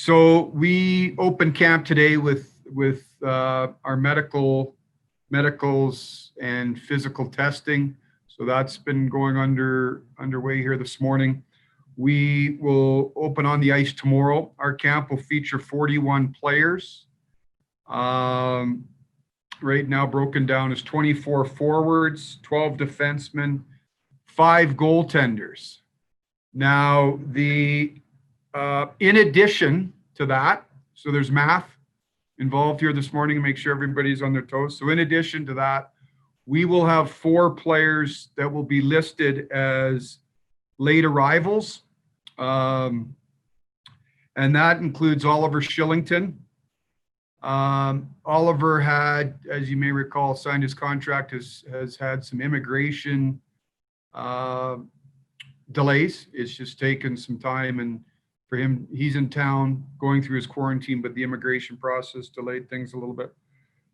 So we opened camp today with our medicals and physical testing. So that's been going underway here this morning. We will open on the ice tomorrow. Our camp will feature 41 players. Right now broken down as 24 forwards, 12 defensemen, 5 goaltenders. Now, in addition to that, so there's math involved here this morning to make sure everybody's on their toes. So in addition to that, we will have 4 players that will be listed as late arrivals. And that includes Oliver Shillington. Oliver had, as you may recall, signed his contract, has had some immigration delays. It's just taken some time, and for him, he's in town going through his quarantine, but the immigration process delayed things a little bit.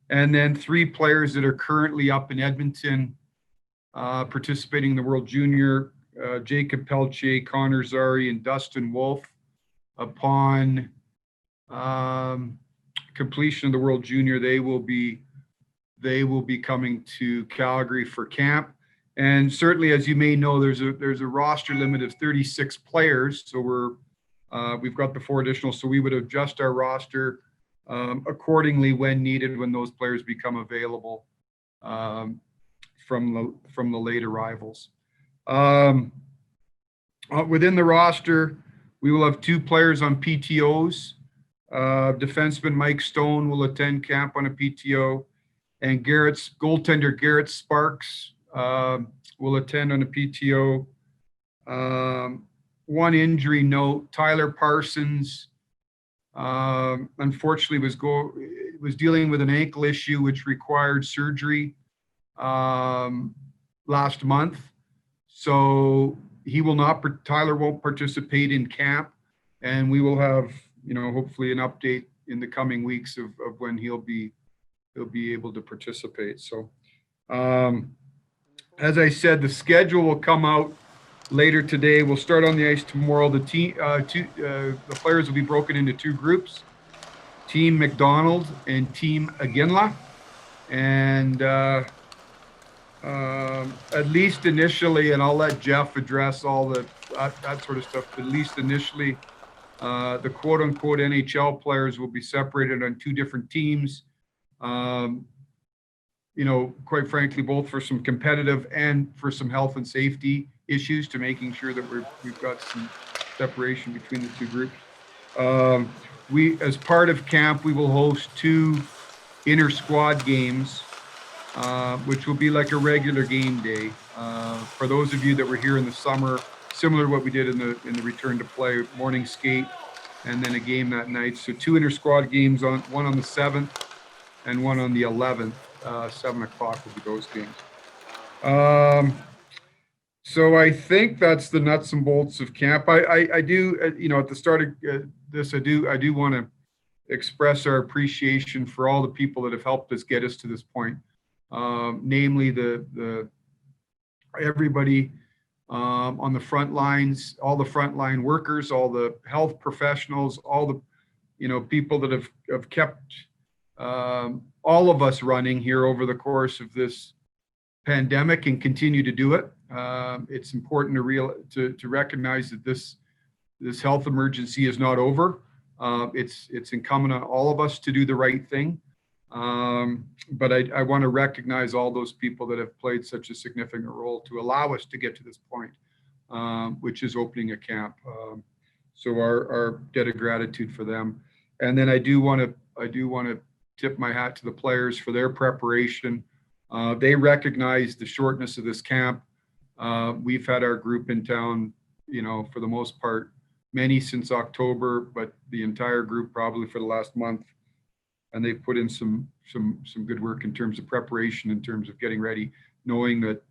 And then 3 players that are currently up in Edmonton participating in the World Junior, Jacob Peltier, Connor Zari, and Dustin Wolf. Upon completion of the World Junior, they will be coming to Calgary for camp. And certainly, as you may know, there's a roster limit of 36 players. So we've got the 4 additional. So we would adjust our roster accordingly when needed, when those players become available from the late arrivals. Within the roster, we will have 2 players on PTOs. Defenseman Mike Stone will attend camp on a PTO, and goaltender Garrett Sparks will attend on a PTO. One injury note: Tyler Parsons unfortunately was dealing with an ankle issue which required surgery last month. So Tyler won't participate in camp, and we will have, hopefully an update in the coming weeks of when he'll be able to participate. So as I said, the schedule will come out later today. We'll start on the ice tomorrow. The players will be broken into 2 groups: Team McDonald and Team Aginla. And at least initially, and I'll let Jeff address all that sort of stuff, but at least initially, the quote-unquote NHL players will be separated on 2 different teams. Quite frankly, both for some competitive and for some health and safety issues, to making sure that we've got some separation between the 2 groups. As part of camp, we will host 2 inter-squad games, which will be like a regular game day. For those of you that were here in the summer, similar to what we did in the return to play, morning skate, and then a game that night. So 2 inter-squad games, one on the 7th and one on the 11th. 7 o'clock will be those games. So I think that's the nuts and bolts of camp. I do, at the start of this, I do want to express our appreciation for all the people that have helped us get us to this point. Namely everybody on the front lines, all the frontline workers, all the health professionals, all the people that have kept all of us running here over the course of this pandemic and continue to do it. It's important to recognize that this health emergency is not over. It's incumbent on all of us to do the right thing. But I want to recognize all those people that have played such a significant role to allow us to get to this point, which is opening a camp. So our debt of gratitude for them. And then I do want to tip my hat to the players for their preparation. They recognize the shortness of this camp. We've had our group in town, for the most part, many since October, but the entire group probably for the last month. And they've put in some good work in terms of preparation, in terms of getting ready, knowing that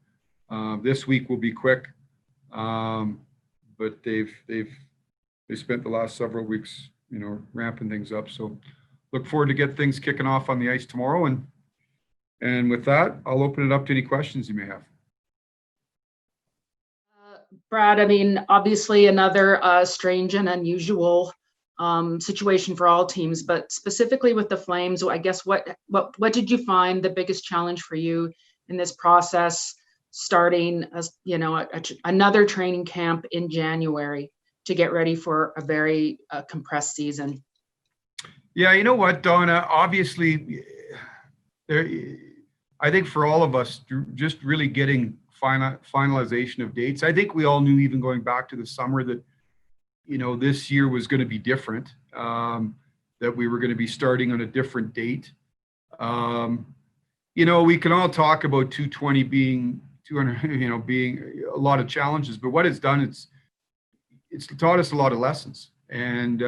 this week will be quick. But they spent the last several weeks, ramping things up. So look forward to get things kicking off on the ice tomorrow. And with that, I'll open it up to any questions you may have. Brad, I mean, obviously another strange and unusual situation for all teams, but specifically with the Flames, I guess what did you find the biggest challenge for you in this process, starting as another training camp in January to get ready for a very compressed season? Yeah, you know what, Donna? Obviously, I think for all of us, just really getting finalization of dates. I think we all knew, even going back to the summer, that this year was going to be different. That we were going to be starting on a different date. We can all talk about 220 being 200, being a lot of challenges, but what it's done, it's taught us a lot of lessons, and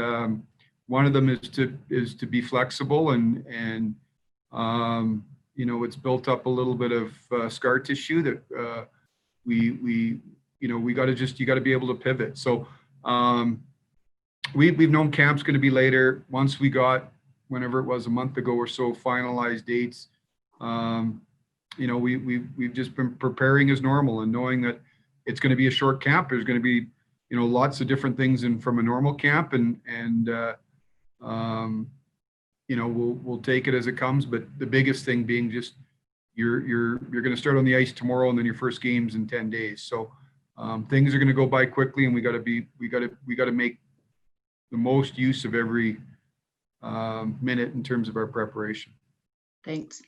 one of them is to be flexible, and it's built up a little bit of scar tissue that you got to be able to pivot. So we've known camp's going to be later. Once we got, whenever it was, a month ago or so, finalized dates, we've just been preparing as normal, and knowing that it's going to be a short camp. There's going to be lots of different things from a normal camp, and we'll take it as it comes. But the biggest thing being just you're going to start on the ice tomorrow, and then your first game's in 10 days. So things are going to go by quickly, and we got to make the most use of every minute in terms of our preparation. Thanks.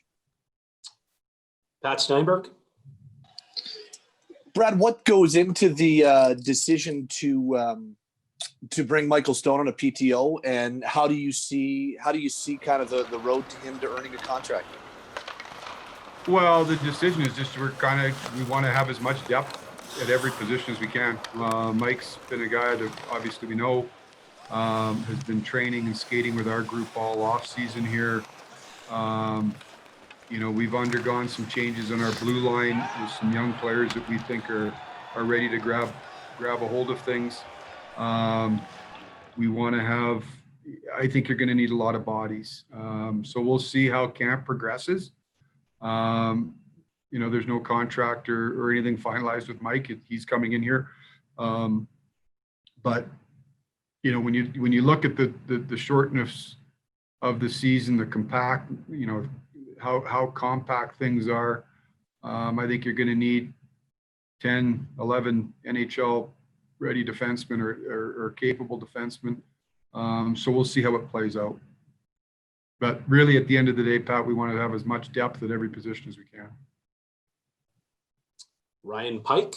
Pat Steinberg. Brad, what goes into the decision to bring Michael Stone on a PTO, and how do you see kind of the road to him to earning a contract? Well, the decision is just we want to have as much depth at every position as we can. Mike's been a guy that obviously we know has been training and skating with our group all off season here. We've undergone some changes on our blue line with some young players that we think are ready to grab a hold of things. We want to have, I think you're going to need a lot of bodies. So we'll see how camp progresses. There's no contract or anything finalized with Mike. He's coming in here. But when you look at the shortness of the season, the compact, how compact things are, I think you're going to need 10, 11 NHL ready defensemen or capable defensemen. So we'll see how it plays out. But really, at the end of the day, Pat, we want to have as much depth at every position as we can. Ryan Pike.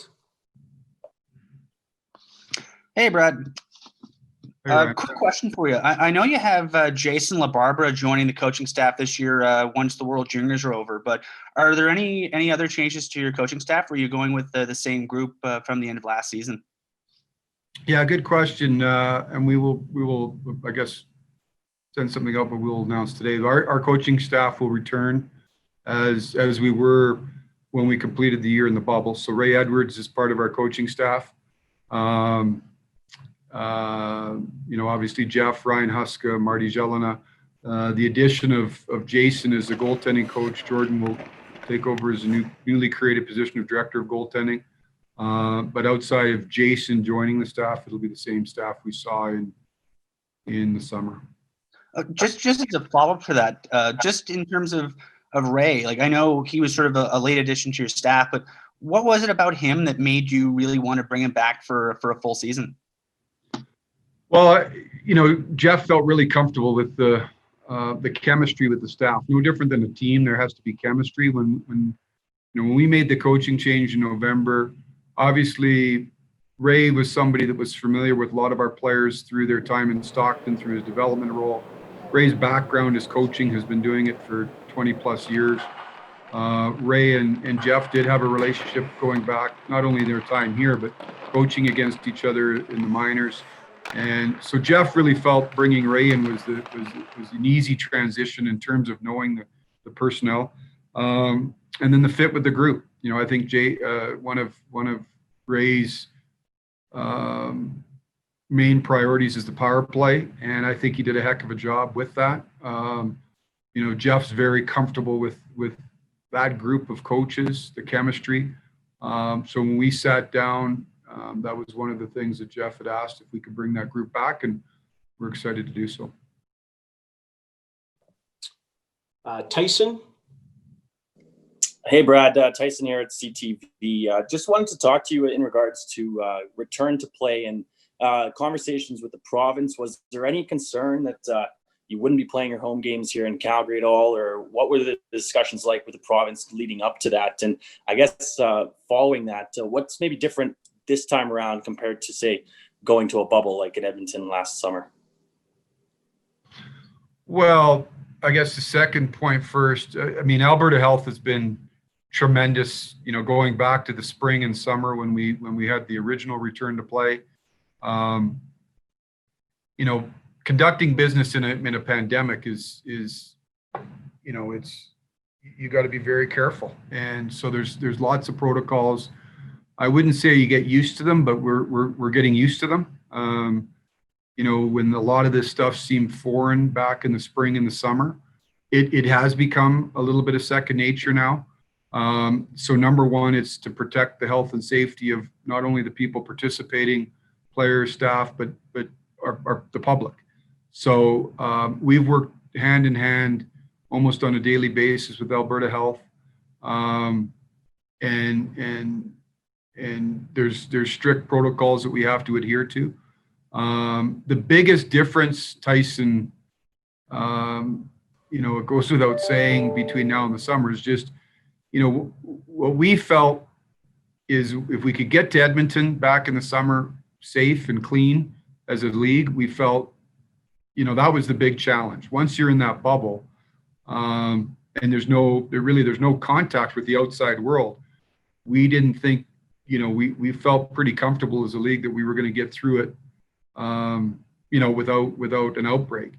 Hey, Brad. Quick question for you. I know you have Jason LaBarbera joining the coaching staff this year once the World Juniors are over, but are there any other changes to your coaching staff, or are you going with the same group from the end of last season? Yeah, good question. And we will, I guess, send something out, but we'll announce today. Our coaching staff will return as we were when we completed the year in the bubble. So Ray Edwards is part of our coaching staff. Obviously Jeff, Ryan Huska, Marty Jelena. The addition of Jason as the goaltending coach. Jordan will take over as a newly created position of director of goaltending. But outside of Jason joining the staff, it'll be the same staff we saw in the summer. Just as a follow-up for that, just in terms of Ray, I know he was sort of a late addition to your staff, but what was it about him that made you really want to bring him back for a full season? Well, Jeff felt really comfortable with the chemistry with the staff. No different than a team, there has to be chemistry. When we made the coaching change in November, obviously Ray was somebody that was familiar with a lot of our players through their time in Stockton, through his development role. Ray's background is coaching, has been doing it for 20 plus years. Ray and Jeff did have a relationship going back, not only their time here, but coaching against each other in the minors. And so Jeff really felt bringing Ray in was an easy transition in terms of knowing the personnel, and then the fit with the group. I think one of Ray's main priorities is the power play, and I think he did a heck of a job with that. Jeff's very comfortable with that group of coaches, the chemistry. So when we sat down, that was one of the things that Jeff had asked if we could bring that group back, and we're excited to do so. Tyson? Hey, Brad. Tyson here at CTV. Just wanted to talk to you in regards to return to play and conversations with the province. Was there any concern that you wouldn't be playing your home games here in Calgary at all, or what were the discussions like with the province leading up to that? And I guess following that, what's maybe different this time around compared to, say, going to a bubble like in Edmonton last summer? Well, I guess the second point first. I mean, Alberta Health has been tremendous. You know, going back to the spring and summer when we had the original return to play. You know, conducting business in a pandemic is you know, it's, you got to be very careful, and so there's lots of protocols. I wouldn't say you get used to them, but we're getting used to them. You know, when a lot of this stuff seemed foreign back in the spring and the summer, it has become a little bit of second nature now. So number one, it's to protect the health and safety of not only the people participating, players, staff, but the public. So we've worked hand in hand almost on a daily basis with Alberta Health, and there's strict protocols that we have to adhere to. The biggest difference, Tyson, you know, it goes without saying, between now and the summer is just, you know, what we felt is if we could get to Edmonton back in the summer safe and clean as a league, we felt, you know, that was the big challenge. Once you're in that bubble, and there's no contact with the outside world, we didn't think, you know, we felt pretty comfortable as a league that we were going to get through it, you know, without an outbreak.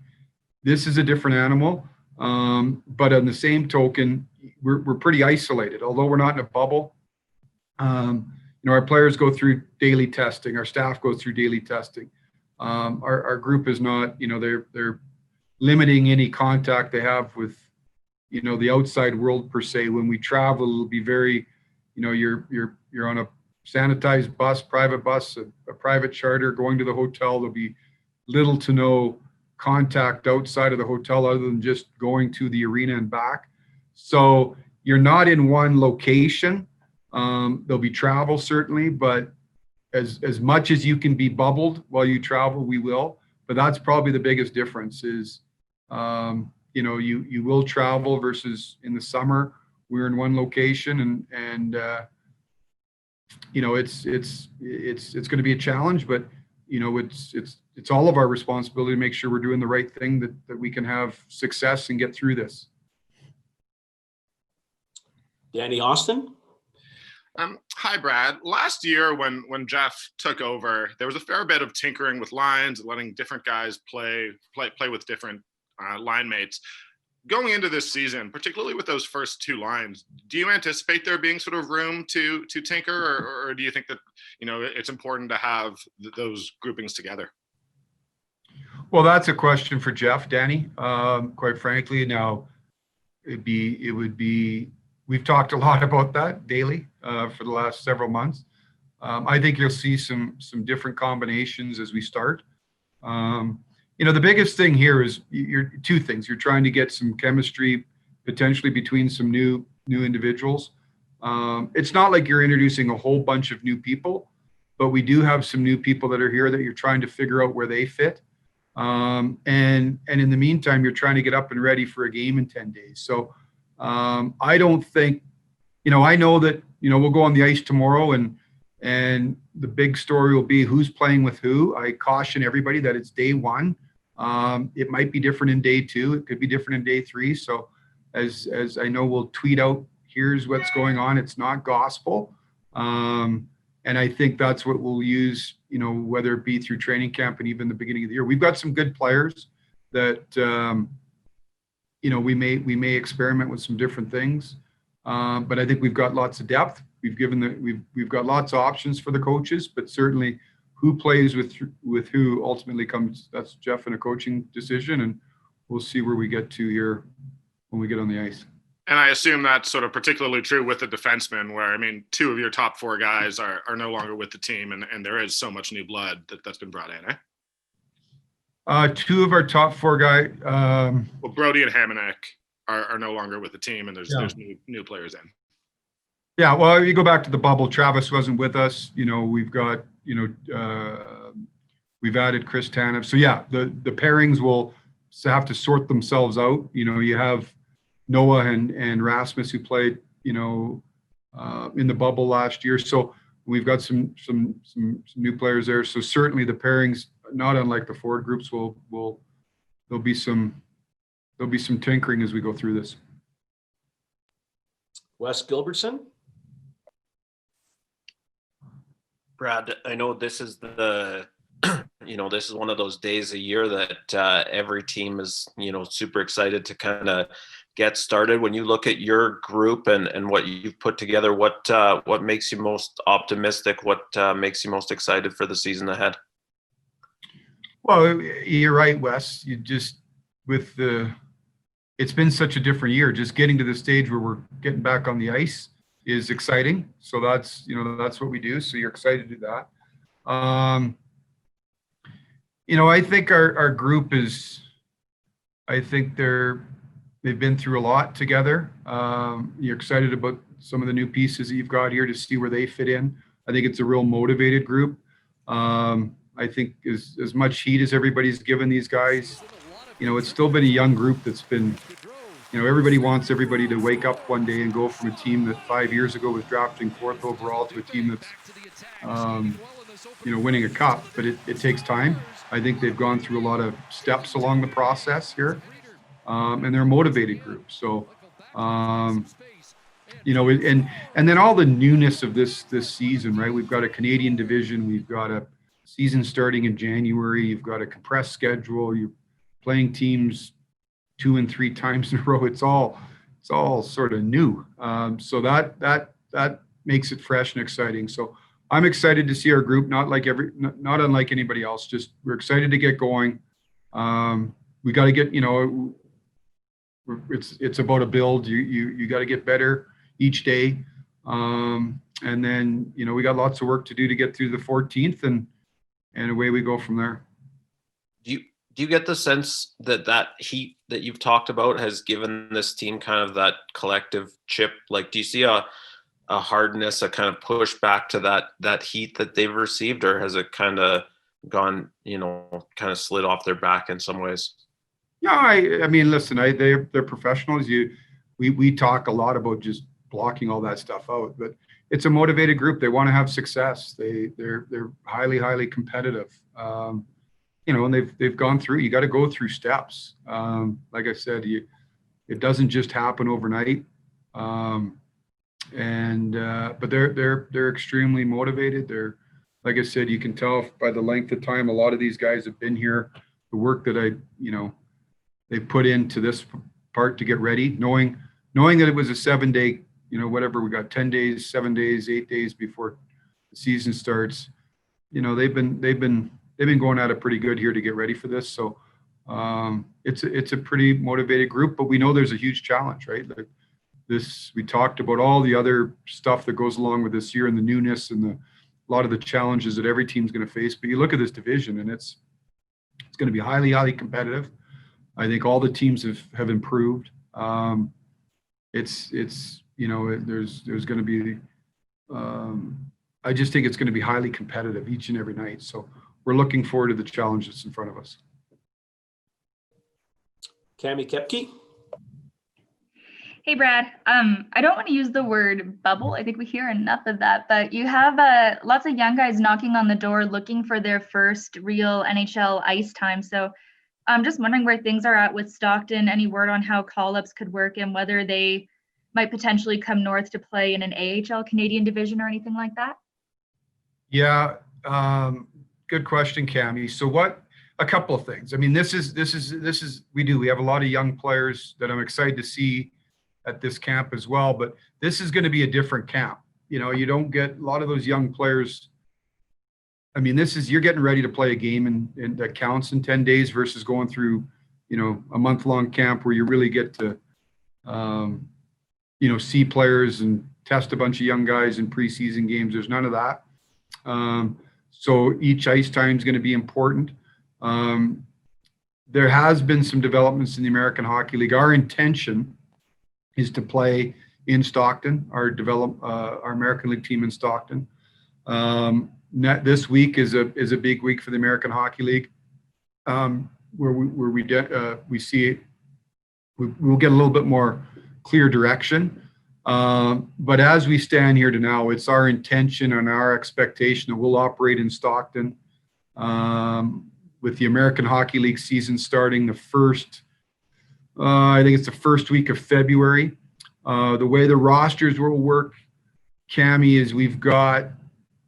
This is a different animal, but on the same token, we're pretty isolated. Although we're not in a bubble, you know, our players go through daily testing, our staff goes through daily testing. Our group is not, you know, they're limiting any contact they have with, you know, the outside world per se. When we travel, it'll be very, you know, you're on a sanitized bus, private bus, a private charter going to the hotel. There'll be little to no contact outside of the hotel other than just going to the arena and back. So you're not in one location. There'll be travel certainly, but as much as you can be bubbled while you travel, we will. But that's probably the biggest difference is, you know, you will travel versus in the summer, we're in one location, and you know, it's going to be a challenge, but you know, it's all of our responsibility to make sure we're doing the right thing, that we can have success and get through this. Danny Austin? Hi, Brad. Last year when Jeff took over, there was a fair bit of tinkering with lines, letting different guys play with different line mates. Going into this season, particularly with those first two lines, do you anticipate there being sort of room to tinker, or do you think that, you know, it's important to have those groupings together? Well, that's a question for Jeff, Danny. Quite frankly, now it would be. We've talked a lot about that daily for the last several months. I think you'll see some different combinations as we start. You know, the biggest thing here is you're two things. You're trying to get some chemistry potentially between some new individuals. It's not like you're introducing a whole bunch of new people, but we do have some new people that are here that you're trying to figure out where they fit. And in the meantime, you're trying to get up and ready for a game in 10 days. So I don't think, you know, I know that, you know, we'll go on the ice tomorrow and the big story will be who's playing with who. I caution everybody that it's day one. It might be different in day two. It could be different in day three. So as I know, we'll tweet out, here's what's going on. It's not gospel. And I think that's what we'll use, you know, whether it be through training camp and even the beginning of the year. We've got some good players that, you know, we may experiment with some different things. But I think we've got lots of depth. We've got lots of options for the coaches, but certainly who plays with who ultimately comes, that's Jeff and a coaching decision, and we'll see where we get to here when we get on the ice. And I assume that's sort of particularly true with the defensemen, where, I mean, two of your top four guys are no longer with the team, and there is so much new blood that's been brought in, eh? Two of our top four guys. Well, Brody and Hamannek are no longer with the team, and Yeah. there's new players in. Yeah, well, you go back to the bubble. Travis wasn't with us. We've got, we've added Chris Tanev. So yeah, the pairings will have to sort themselves out. You have Noah and Rasmus who played, in the bubble last year. So we've got some new players there. So certainly the pairings, not unlike the forward groups, there'll be some tinkering as we go through this. Wes Gilbertson. Brad, I know this is this is one of those days a year that every team is, super excited to kind of get started. When you look at your group and what you've put together, what makes you most optimistic? What makes you most excited for the season ahead? Well, you're right, Wes. It's been such a different year. Just getting to the stage where we're getting back on the ice is exciting. So that's what we do. So you're excited to do that. I think our group they've been through a lot together. You're excited about some of the new pieces that you've got here to see where they fit in. I think it's a real motivated group. I think as much heat as everybody's given these guys, it's still been a young group that's been, everybody wants everybody to wake up one day and go from a team that 5 years ago was drafting 4th overall to a team that's, winning a cup, but it takes time. I think they've gone through a lot of steps along the process here, and they're a motivated group. So, and then all the newness of this season, right? We've got a Canadian division. We've got a season starting in January. You've got a compressed schedule. You're playing teams 2 and 3 times in a row. It's all sort of new. So that makes it fresh and exciting. So I'm excited to see our group, not unlike anybody else. Just we're excited to get going. We got to get, it's about a build. You got to get better each day. And then, we got lots of work to do to get through the 14th and away we go from there. Do you get the sense that heat that you've talked about has given this team kind of that collective chip? Like, do you see a hardness, a kind of push back to that heat that they've received, or has it kind of gone, kind of slid off their back in some ways? Yeah, I mean, listen, they're professionals. We talk a lot about just blocking all that stuff out, but it's a motivated group. They want to have success. They're highly, highly competitive. And they've gone through. You got to go through steps. Like I said, it doesn't just happen overnight. But they're extremely motivated. They're, like I said, you can tell by the length of time a lot of these guys have been here. The work that they put into this part to get ready, knowing that it was a 7-day, whatever, we got 10 days, 7 days, 8 days before the season starts. They've been going at it pretty good here to get ready for this. So it's a pretty motivated group, but we know there's a huge challenge, right? Like we talked about all the other stuff that goes along with this year and the newness and a lot of the challenges that every team's going to face. But you look at this division and it's going to be highly, highly competitive. I think all the teams have improved. There's going to be, I just think it's going to be highly competitive each and every night. So we're looking forward to the challenge that's in front of us. Cami Kepke. Hey, Brad. I don't want to use the word bubble. I think we hear enough of that, but you have lots of young guys knocking on the door looking for their first real NHL ice time. So I'm just wondering where things are at with Stockton. Any word on how call-ups could work and whether they might potentially come north to play in an AHL Canadian division or anything like that? Yeah, good question, Cami. So a couple of things. I mean, we have a lot of young players that I'm excited to see at this camp as well, but this is going to be a different camp. You don't get a lot of those young players. I mean, you're getting ready to play a game and that counts in 10 days versus going through, a month-long camp where you really get to, see players and test a bunch of young guys in preseason games. There's none of that. So each ice time is going to be important. there has been some developments in the American Hockey League. Our intention is to play in Stockton, our American League team in Stockton. This week is a big week for the American Hockey League, where we see we'll get a little bit more clear direction. But as we stand here to now, it's our intention and our expectation that we'll operate in Stockton, with the American Hockey League season starting I think it's the first week of February. The way the rosters will work, Cami, is we've got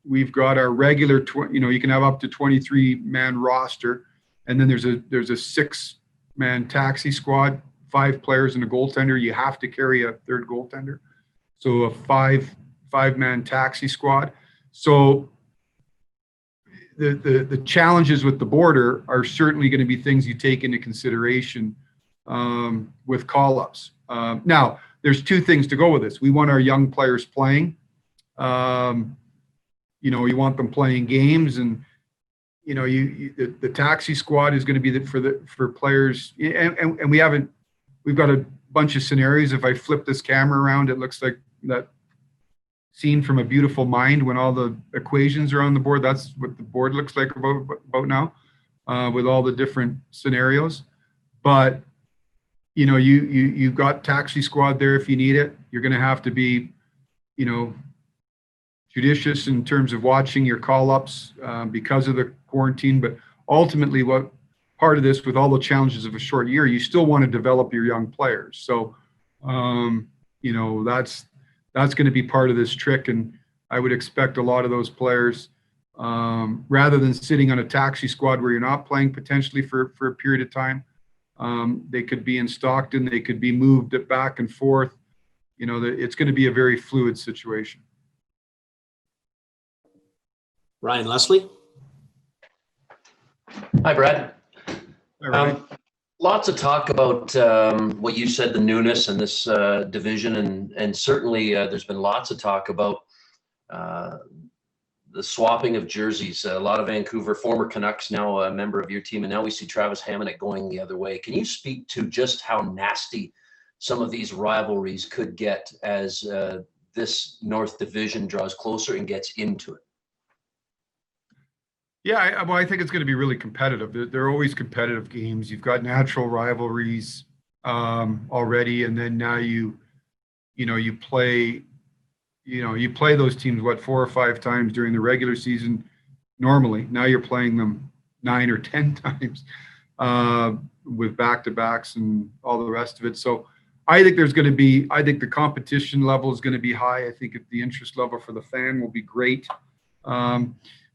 our regular, you can have up to 23-man roster, and then there's a 6-man taxi squad, 5 players and a goaltender. You have to carry a third goaltender, so a five-man taxi squad. So the challenges with the border are certainly going to be things you take into consideration with call-ups. Now, there's 2 things to go with this. We want our young players playing. You want them playing games, and the taxi squad is going to be for players. And we've got a bunch of scenarios. If I flip this camera around, it looks like that scene from A Beautiful Mind when all the equations are on the board. That's what the board looks like about now, with all the different scenarios. But you've got taxi squad there if you need it. You're going to have to be, judicious in terms of watching your call-ups because of the quarantine. But ultimately, what part of this, with all the challenges of a short year, you still want to develop your young players. So, that's going to be part of this trick. And I would expect a lot of those players, rather than sitting on a taxi squad where you're not playing potentially for a period of time, they could be in Stockton. They could be moved back and forth. It's going to be a very fluid situation. Ryan Leslie. Hi, Brad. All right. Lots of talk about what you said, the newness in this division, and certainly there's been lots of talk about the swapping of jerseys. A lot of Vancouver, former Canucks, now a member of your team, and now we see Travis Hamonic going the other way. Can you speak to just how nasty some of these rivalries could get as this North Division draws closer and gets into it? Yeah, I think it's going to be really competitive. They're always competitive games. You've got natural rivalries already, and then now you play those teams 4 or 5 times during the regular season. Normally, now you're playing them 9 or 10 times with back-to-backs and all the rest of it. So I think the competition level is going to be high. I think the interest level for the fan will be great.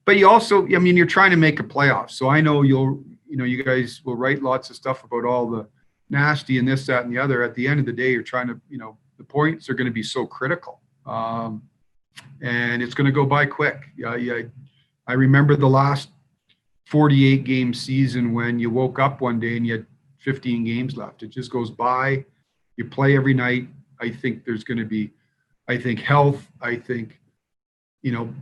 But you also, you're trying to make a playoff. So I know you guys will write lots of stuff about all the nasty and this, that, and the other. At the end of the day, you're trying to, the points are going to be so critical. And it's going to go by quick. I remember the last 48 game season when you woke up one day and you had 15 games left. It just goes by. You play every night. I think there's going to be, health. I think,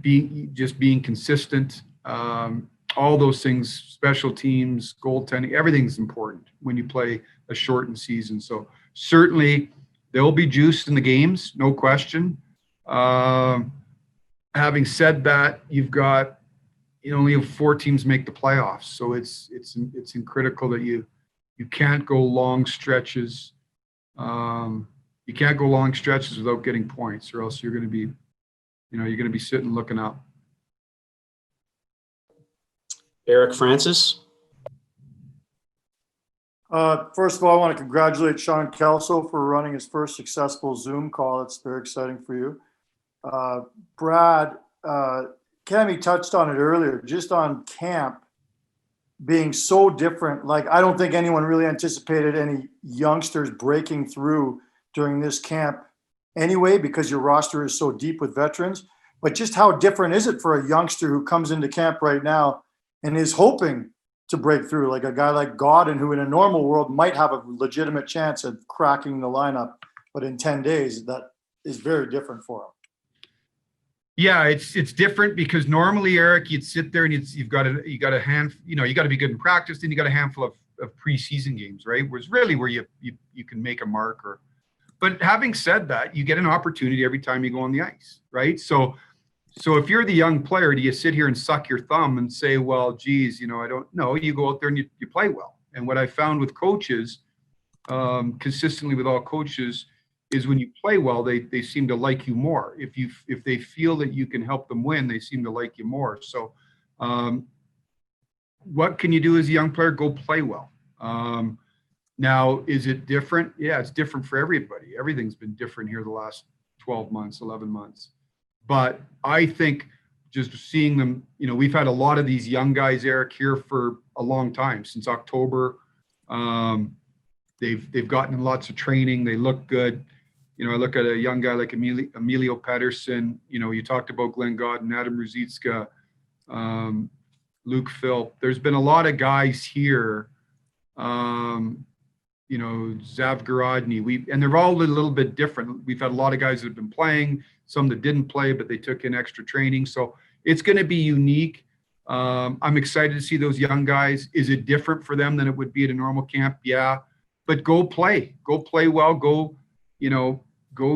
being consistent, all those things, special teams, goaltending, everything's important when you play a shortened season. So certainly there'll be juice in the games, no question. Having said that, you've got, only have 4 teams make the playoffs. So it's critical that you can't go long stretches. You can't go long stretches without getting points, or else you're going to be, you're going to be sitting looking up. Eric Francis. First of all, I want to congratulate Sean Kelso for running his first successful Zoom call. It's very exciting for you. Brad, Cami touched on it earlier, just on camp being so different. Like, I don't think anyone really anticipated any youngsters breaking through during this camp anyway, because your roster is so deep with veterans. But just how different is it for a youngster who comes into camp right now and is hoping to break through, like a guy like Godin, who in a normal world might have a legitimate chance at cracking the lineup, but in 10 days, that is very different for him. Yeah, it's different because normally, Eric, you'd sit there and you got a hand, you got to be good in practice, then you got a handful of preseason games, right? Was really where you can make a marker. But having said that, you get an opportunity every time you go on the ice, right? So if you're the young player, do you sit here and suck your thumb and say, well, geez, I don't know. You go out there and you play well. And what I found with coaches, consistently with all coaches, is when you play well, they seem to like you more. If they feel that you can help them win, they seem to like you more. So what can you do as a young player? Go play well. Now, is it different? Yeah, it's different for everybody. Everything's been different here the last 12 months, 11 months. But I think just seeing them, we've had a lot of these young guys, Eric, here for a long time, since October. They've gotten lots of training. They look good. I look at a young guy like Emilio Pettersson. You talked about Glenn Godden, Adam Ruzicka, Luke Phil. There's been a lot of guys here, Zavgorodny. And they're all a little bit different. We've had a lot of guys that have been playing, some that didn't play, but they took in extra training. So it's going to be unique. I'm excited to see those young guys. Is it different for them than it would be at a normal camp? Yeah. But go play well, go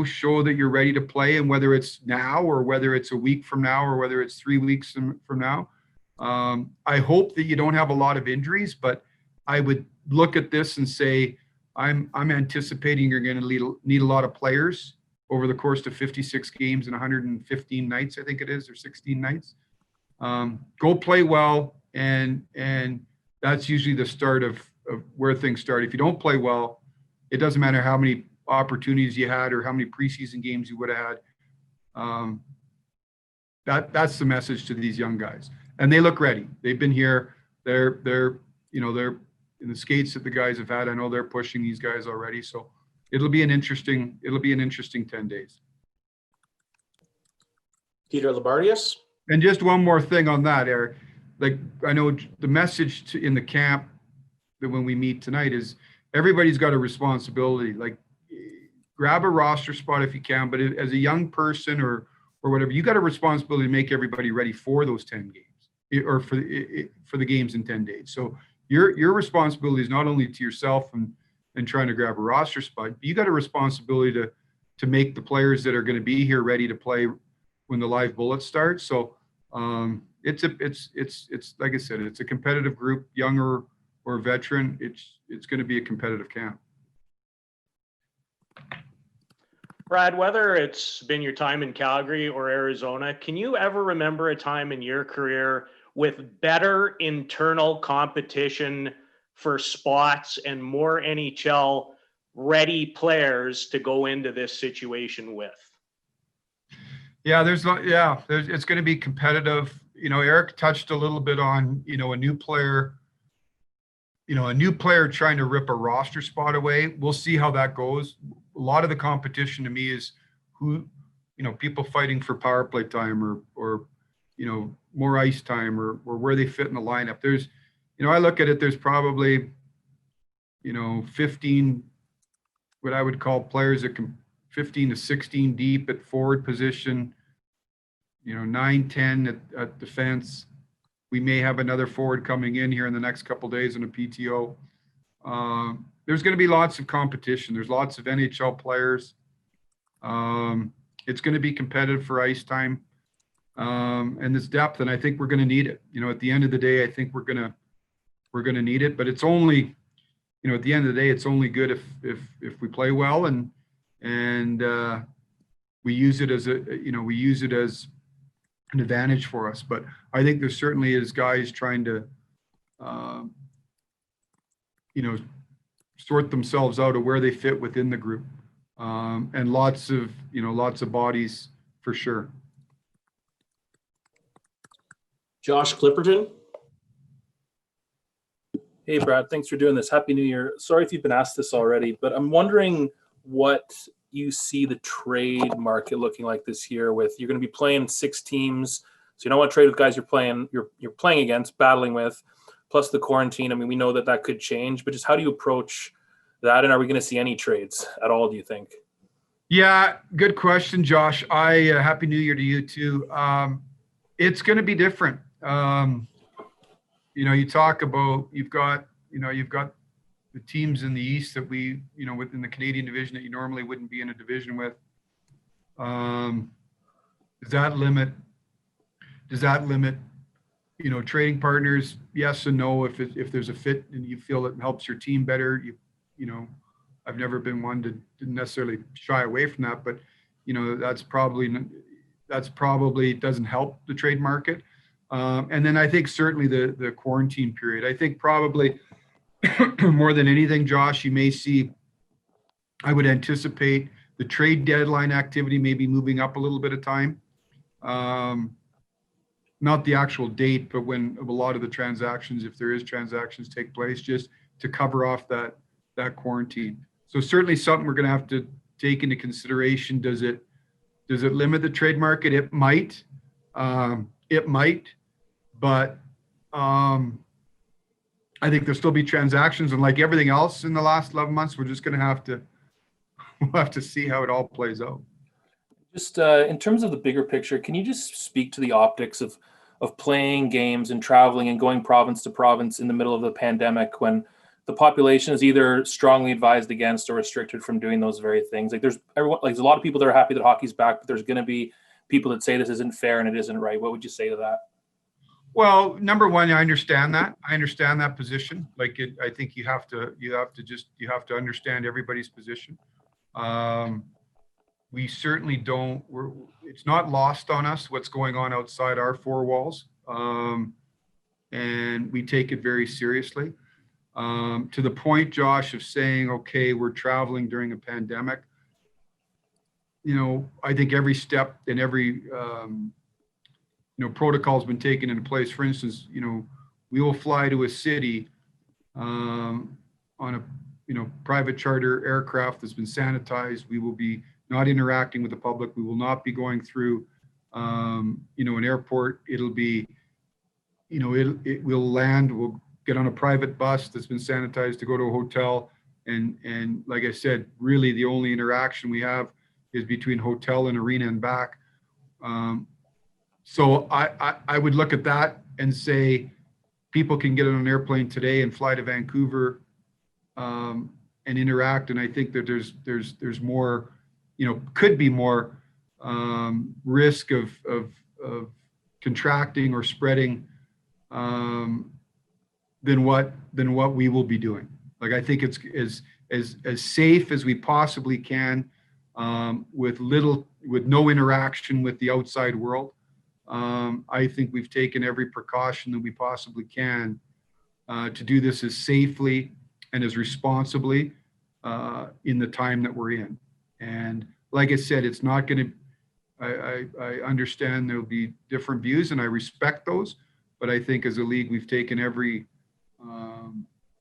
show that you're ready to play. And whether it's now or whether it's a week from now or whether it's 3 weeks from now, I hope that you don't have a lot of injuries, but I would look at this and say, I'm anticipating you're going to need a lot of players over the course of 56 games and 115 nights, I think it is, or 16 nights. Go play well, and that's usually the start of where things start. If you don't play well, it doesn't matter how many opportunities you had or how many preseason games you would have had. That's the message to these young guys, and they look ready. They've been here. They're in the skates that the guys have had. I know they're pushing these guys already, so it'll be an interesting 10 days. Peter Labardius. And just one more thing on that, Eric. Like, I know the message in the camp that when we meet tonight is everybody's got a responsibility. Like, grab a roster spot if you can, but as a young person or whatever, you got a responsibility to make everybody ready for those 10 games or for the games in 10 days. So your responsibility is not only to yourself and trying to grab a roster spot, but you got a responsibility to make the players that are going to be here ready to play when the live bullets start. So it's like I said, it's a competitive group, younger or veteran. It's going to be a competitive camp. Brad, whether it's been your time in Calgary or Arizona, can you ever remember a time in your career with better internal competition for spots and more NHL ready players to go into this situation with? Yeah, it's going to be competitive. Eric touched a little bit on, a new player trying to rip a roster spot away. We'll see how that goes. A lot of the competition to me is people fighting for power play time or more ice time or where they fit in the lineup. There's, I look at it, there's probably, 15, what I would call players that can 15 to 16 deep at forward position, 9, 10 at defense. We may have another forward coming in here in the next couple of days in a PTO. There's going to be lots of competition. There's lots of NHL players. It's going to be competitive for ice time and this depth, and I think we're going to need it. At the end of the day, I think we're going to need it. But it's only, at the end of the day, it's only good if we play well and we use it as an advantage for us. But I think there certainly is guys trying to, sort themselves out of where they fit within the group, and lots of bodies for sure. Josh Clipperton. Hey, Brad, thanks for doing this. Happy New Year. Sorry if you've been asked this already, but I'm wondering what you see the trade market looking like this year. With you're going to be playing 6 teams, so you don't want to trade with guys you're playing against, battling with, plus the quarantine. I mean, we know that could change, but just how do you approach that? And are we going to see any trades at all, do you think? Yeah, good question, Josh. Happy New Year to you too. It's going to be different. You talk about, you've got, you've got the teams in the East that we, within the Canadian division that you normally wouldn't be in a division with. Does that limit, trading partners? Yes and no. If there's a fit and you feel it helps your team better, I've never been one to necessarily shy away from that, but that's probably doesn't help the trade market. And then I think certainly the quarantine period. I think probably more than anything, Josh, you may see, I would anticipate the trade deadline activity maybe moving up a little bit of time. Not the actual date, but when a lot of the transactions, if there is transactions, take place, just to cover off that quarantine. So certainly something we're going to have to take into consideration. Does it limit the trade market? It might. But I think there'll still be transactions, and like everything else in the last 11 months, we're just going to have to see how it all plays out. Just in terms of the bigger picture, can you just speak to the optics of playing games and traveling and going province to province in the middle of the pandemic, when the population is either strongly advised against or restricted from doing those very things? Like there's a lot of people that are happy that hockey's back, but there's going to be people that say this isn't fair and it isn't right. What would you say to that? Well, number one, I understand that. I understand that position. I think you have to understand everybody's position. We certainly don't. It's not lost on us what's going on outside our four walls, and we take it very seriously. To the point, Josh, of saying, okay, we're traveling during a pandemic. I think every step and every protocol has been taken into place. For instance, we will fly to a city on a private charter aircraft that's been sanitized. We will be not interacting with the public. We will not be going through an airport. It'll be we'll land, we'll get on a private bus that's been sanitized to go to a hotel, and like I said, really the only interaction we have is between hotel and arena and back. So I would look at that and say people can get on an airplane today and fly to Vancouver and interact. And I think that there's more, could be more risk of contracting or spreading than what we will be doing. I think it's as safe as we possibly can, with no interaction with the outside world. I think we've taken every precaution that we possibly can to do this as safely and as responsibly in the time that we're in. And like I said, it's not going to, I understand there'll be different views and I respect those, but I think as a league, we've taken every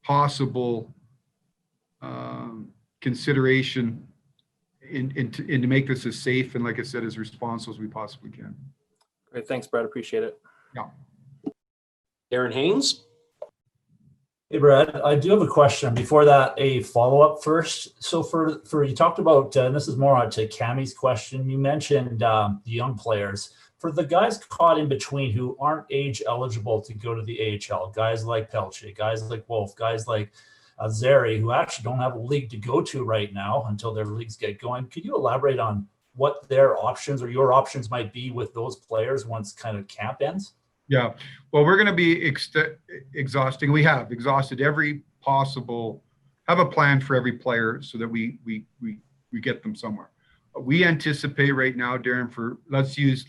possible consideration in to make this as safe and, like I said, as responsible as we possibly can. Great. Thanks, Brad. Appreciate it. Yeah. Darren Haynes. Hey, Brad, I do have a question. Before that, a follow-up first. So for you talked about, and this is more on to Cammie's question, you mentioned the young players. For the guys caught in between who aren't age eligible to go to the AHL, guys like Pelche, guys like Wolf, guys like Zary, who actually don't have a league to go to right now until their leagues get going. Could you elaborate on what their options or your options might be with those players once kind of camp ends? Yeah, well, we're going to be exhausting. We have exhausted every possible, have a plan for every player so that we get them somewhere. We anticipate right now, Darren, for let's use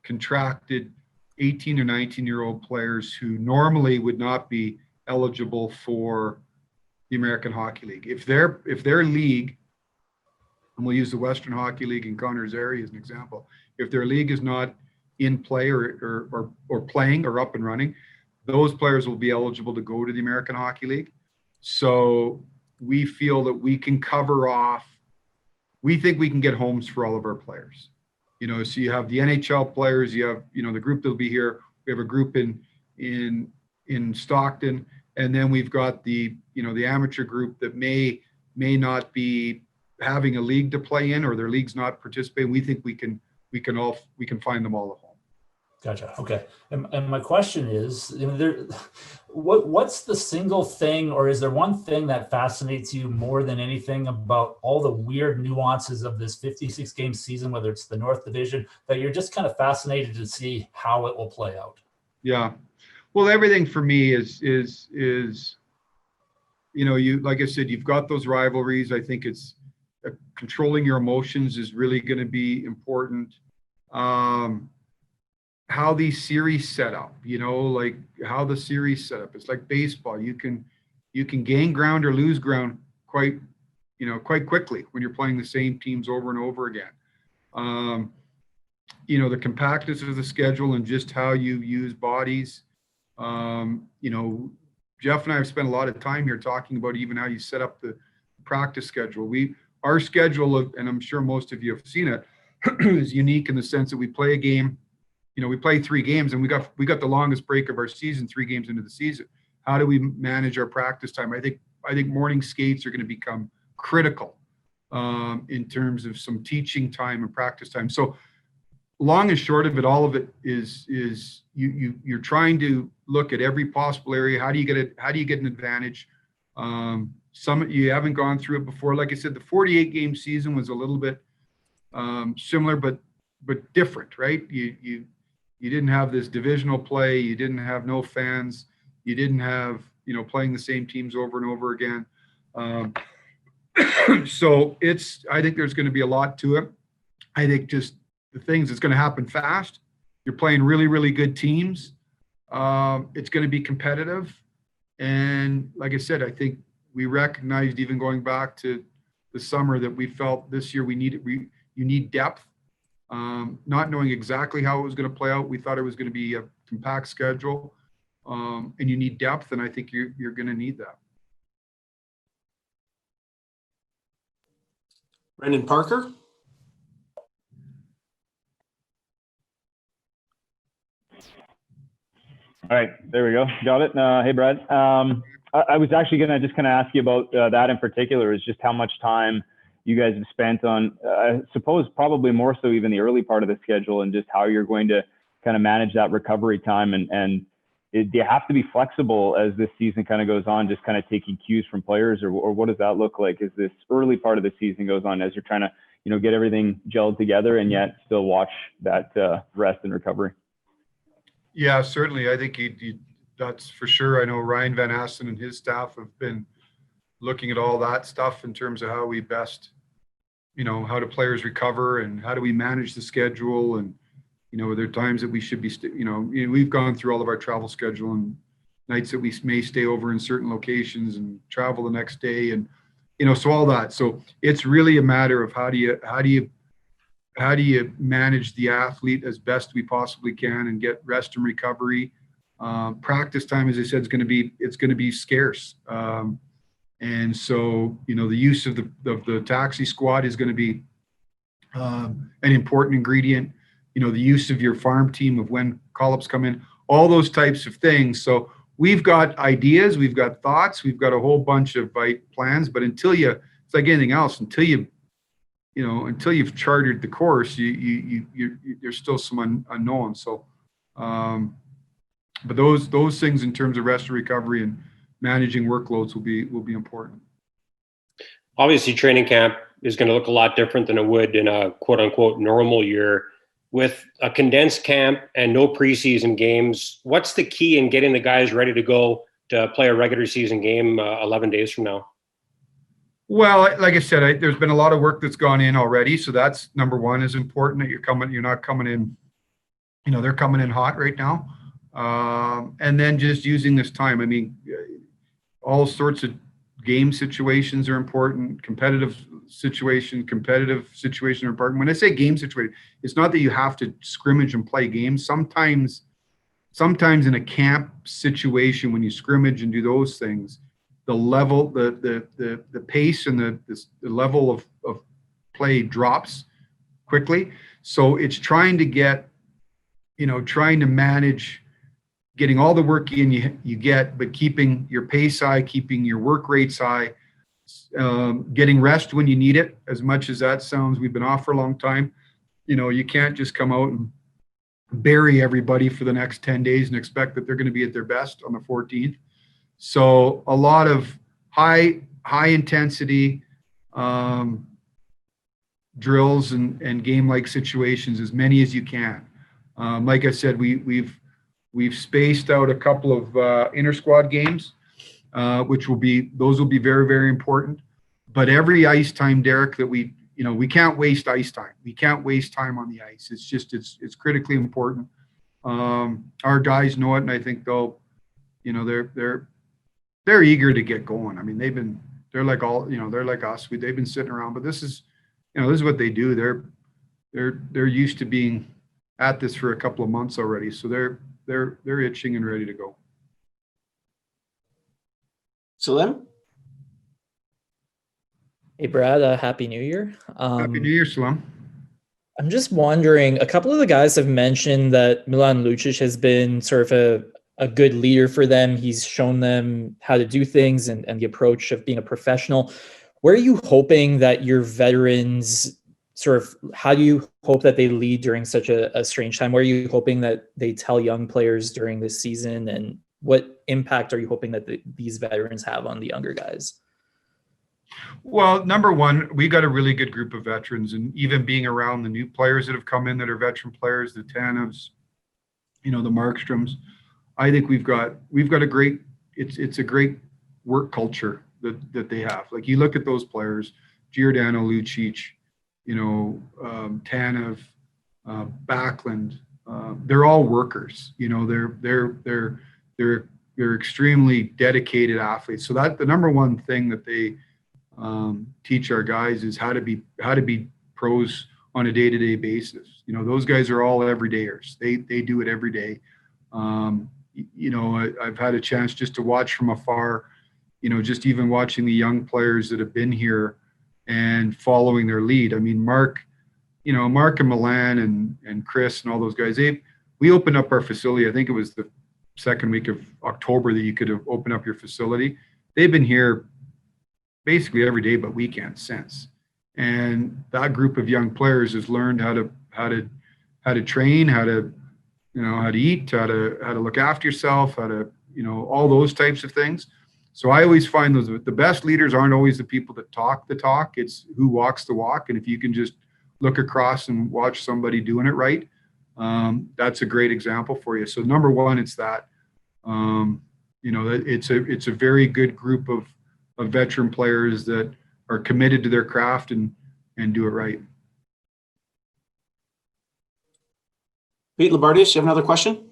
contracted 18 or 19-year-old players who normally would not be eligible for the American Hockey League. If their league, and we'll use the Western Hockey League in Connor's area as an example, if their league is not in play or playing or up and running, those players will be eligible to go to the American Hockey League. So we feel that we can cover off, we think we can get homes for all of our players. So you have the NHL players, you have, the group that'll be here. We have a group in Stockton, and then we've got the amateur group that may not be having a league to play in, or their league's not participating. We think we can find them all at home. Gotcha. Okay. And my question is, what's the single thing, or is there one thing that fascinates you more than anything about all the weird nuances of this 56 game season, whether it's the North Division, that you're just kind of fascinated to see how it will play out? Yeah. Well, everything for me is you, like I said, you've got those rivalries. I think it's controlling your emotions is really going to be important. How these series set up, like how the series set up. It's like baseball. You can gain ground or lose ground quite quickly when you're playing the same teams over and over again. The compactness of the schedule and just how you use bodies. Jeff and I have spent a lot of time here talking about even how you set up the practice schedule. Our schedule, and I'm sure most of you have seen it, is unique in the sense that we play a game. We play 3 games, and we got the longest break of our season, 3 games into the season. How do we manage our practice time? I think morning skates are going to become critical in terms of some teaching time and practice time. So long and short of it, all of it is you're trying to look at every possible area. How do you get it? How do you get an advantage? Some you haven't gone through it before. Like I said, the 48 game season was a little bit similar, but different, right? You didn't have this divisional play. You didn't have no fans. You didn't have playing the same teams over and over again. So I think there's going to be a lot to it. I think just the things that's going to happen fast. You're playing really, really good teams. It's going to be competitive. And like I said, I think we recognized even going back to the summer that we felt this year you need depth. Not knowing exactly how it was going to play out. We thought it was going to be a compact schedule. And you need depth, and I think you're going to need that. Brendan Parker. All right, there we go. Got it. Hey, Brad. I was actually going to just kind of ask you about that in particular, is just how much time you guys have spent on, I suppose probably more so even the early part of the schedule, and just how you're going to kind of manage that recovery time. And do you have to be flexible as this season kind of goes on, just kind of taking cues from players, or what does that look like as this early part of the season goes on, as you're trying to, get everything gelled together and yet still watch that rest and recovery? Yeah, certainly. I think that's for sure. I know Ryan Van Assen and his staff have been looking at all that stuff in terms of how we best, how do players recover and how do we manage the schedule. And, there are times that we should be, we've gone through all of our travel schedule and nights that we may stay over in certain locations and travel the next day. And, so all that. So it's really a matter of how do you manage the athlete as best we possibly can and get rest and recovery. Practice time, as I said, it's going to be scarce. And so, the use of the taxi squad is going to be an important ingredient. The use of your farm team of when call-ups come in, all those types of things. So we've got ideas, we've got thoughts, we've got a whole bunch of plans, but it's like anything else, until you've chartered the course, there's still some unknown. So, but those things in terms of rest and recovery and managing workloads will be important. Obviously, training camp is going to look a lot different than it would in a quote unquote normal year. With a condensed camp and no preseason games, what's the key in getting the guys ready to go to play a regular season game 11 days from now? Well, like I said, there's been a lot of work that's gone in already. So that's number one, is important that you're not coming in, they're coming in hot right now. And then just using this time. I mean, all sorts of game situations are important. Competitive situation are important. When I say game situation, it's not that you have to scrimmage and play games. Sometimes in a camp situation, when you scrimmage and do those things, the level, the pace and the level of play drops quickly. So it's trying to manage getting all the work in you get, but keeping your pace high, keeping your work rates high, getting rest when you need it. As much as that sounds, we've been off for a long time. You can't just come out and bury everybody for the next 10 days and expect that they're going to be at their best on the 14th. So a lot of high intensity drills and game-like situations, as many as you can. Like I said, we've spaced out a couple of inter-squad games, which will be very, very important. But every ice time, Derek, that we can't waste ice time. We can't waste time on the ice. It's critically important. Our guys know it, and I think they're eager to get going. I mean, they're like us. They've been sitting around, but this is what they do. They're used to being at this for a couple of months already, so they're itching and ready to go. Salim? Hey, Brad, Happy New Year. Happy New Year, Salim. I'm just wondering, a couple of the guys have mentioned that Milan Lucic has been sort of a good leader for them. He's shown them how to do things and the approach of being a professional. Where are you hoping that your veterans how do you hope that they lead during such a strange time? Where are you hoping that they tell young players during this season, and what impact are you hoping that these veterans have on the younger guys? Well, number one, we got a really good group of veterans, and even being around the new players that have come in that are veteran players, the Tanevs, the Markstroms, I think we've got a great, it's a great work culture that they have. Like, you look at those players, Giordano, Lucic, Tanev, Backlund, they're all workers. They're extremely dedicated athletes. So that the number one thing that they teach our guys is how to be pros on a day-to-day basis. Those guys are all everydayers. They do it every day. I've had a chance just to watch from afar, just even watching the young players that have been here and following their lead. I mean, Mark and Milan and Chris and all those guys, we opened up our facility. I think it was the second week of October that you could have opened up your facility. They've been here basically every day but weekends since. And that group of young players has learned how to train, how to eat, how to look after yourself, how to, all those types of things. So I always find the best leaders aren't always the people that talk the talk. It's who walks the walk. And if you can just look across and watch somebody doing it right, that's a great example for you. So number one, it's that. It's a very good group of veteran players that are committed to their craft and do it right. Pete Labardius, you have another question?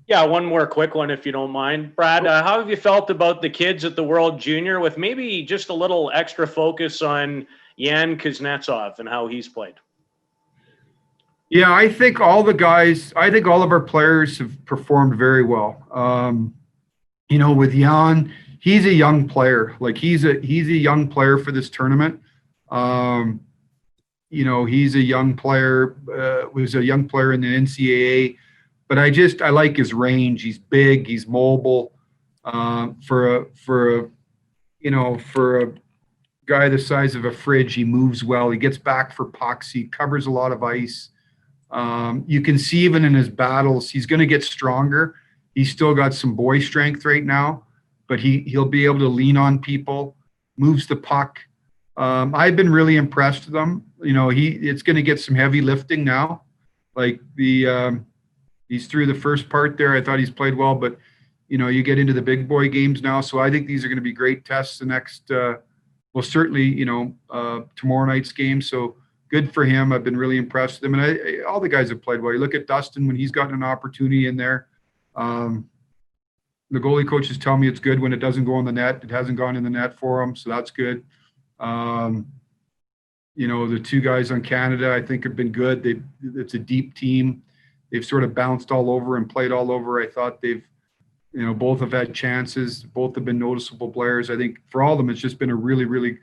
Yeah, one more quick one, if you don't mind. Brad, how have you felt about the kids at the World Junior, with maybe just a little extra focus on Yan Kuznetsov and how he's played? Yeah, I think all of our players have performed very well. With Jan, he's a young player. Like, he's a young player for this tournament. He's a young player, was a young player in the NCAA, but I like his range. He's big, he's mobile. For a guy the size of a fridge, he moves well. He gets back for pucks. He covers a lot of ice. You can see even in his battles, he's going to get stronger. He's still got some boy strength right now, but he'll be able to lean on people, moves the puck. I've been really impressed with him. It's going to get some heavy lifting now. Like, he's through the first part there. I thought he's played well, but you get into the big boy games now. So I think these are going to be great tests the next, certainly, tomorrow night's game. So good for him. I've been really impressed with him. And all the guys have played well. You look at Dustin when he's gotten an opportunity in there. The goalie coaches tell me it's good when it doesn't go on the net. It hasn't gone in the net for him, so that's good. The two guys on Canada, I think, have been good. It's a deep team. They've sort of bounced all over and played all over. I thought both have had chances. Both have been noticeable players. I think for all of them, it's just been a really, really,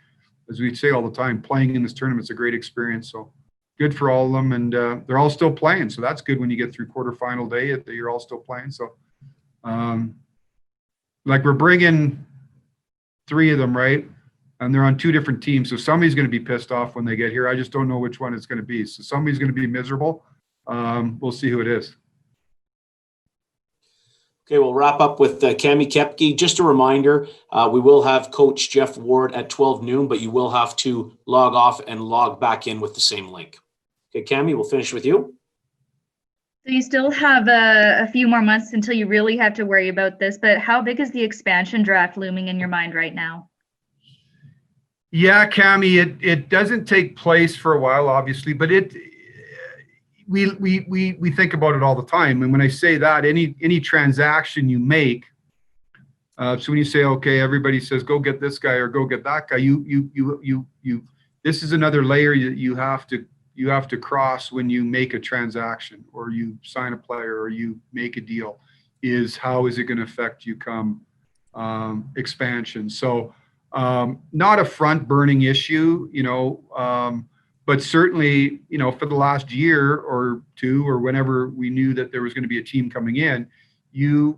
as we say all the time, playing in this tournament is a great experience. So good for all of them. And they're all still playing. So that's good when you get through quarterfinal day that you're all still playing. So we're bringing 3 of them, right? And they're on 2 different teams. So somebody's going to be pissed off when they get here. I just don't know which one it's going to be. So somebody's going to be miserable, we'll see who it is. Okay, we'll wrap up with Cami Kepke. Just a reminder, we will have Coach Jeff Ward at 12 noon, but you will have to log off and log back in with the same link. Okay, Cami, we'll finish with you. So you still have a few more months until you really have to worry about this, but how big is the expansion draft looming in your mind right now? Yeah, Cami, it doesn't take place for a while, obviously, but we think about it all the time. And when I say that, any transaction you make, so when you say, okay, everybody says go get this guy or go get that guy, this is another layer that you have to cross when you make a transaction or you sign a player or you make a deal. Is how is it going to affect you come expansion? So not a front burning issue, but certainly, for the last year or two, or whenever we knew that there was going to be a team coming in, you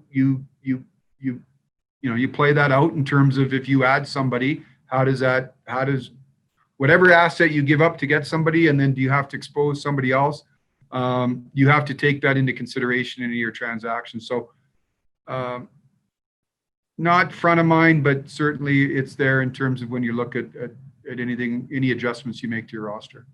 play that out in terms of if you add somebody, how does whatever asset you give up to get somebody, and then do you have to expose somebody else? You have to take that into consideration in your transaction. So not front of mind, but certainly it's there in terms of when you look at anything, any adjustments you make to your roster.